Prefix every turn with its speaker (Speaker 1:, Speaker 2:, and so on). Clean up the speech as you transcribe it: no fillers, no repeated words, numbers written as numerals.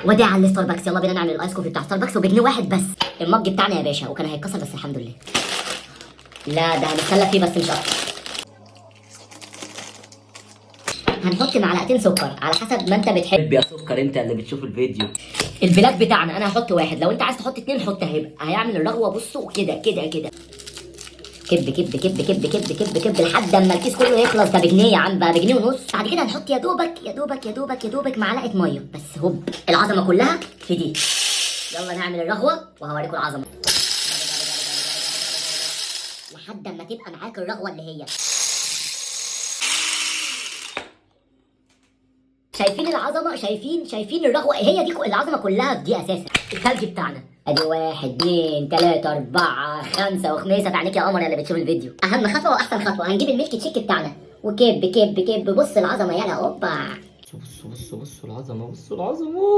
Speaker 1: ودي على الستاربكس. يلا بينا نعمل الايس كوفي بتاع ستاربكس وبجنيه واحد بس. المج بتاعنا يا باشا، وكان هيتكسر بس الحمد لله. لا ده هنتسلى فيه بس مش اكتر. هنحط معلقتين سكر على حسب ما انت بتحب يا سكر، انت اللي بتشوف الفيديو. البلاك بتاعنا انا هحط واحد، لو انت عايز تحط اتنين حط. هيعمل الرغوه. بصوا كده كده كده. كب كب كب كب كب كب كب لحد اما الكيس كله يخلص. ده بجنيه يا عم بقى، بجنيه ونص. بعد كده هنحط يا دوبك يا دوبك يا دوبك يا دوبك معلقه ميه بس. هوب العظمه كلها في دي. يلا نعمل الرغوه وهوريكم العظمه لحد اما تبقى معاك الرغوه اللي هي. شايفين العظمه؟ شايفين الرغوه؟ هي دي العظمه كلها في دي اساسا. الثلج بتاعنا ادي 1 2 3 4 5 وخميسه في عينيك يا قمر اللي بتشوف الفيديو. اهم خطوه واحسن خطوه، هنجيب الميلك تشيك بتاعنا وكب كب كب. بص العظمه يلا. اوبا.
Speaker 2: بصوا العظمه، بصوا العظمه.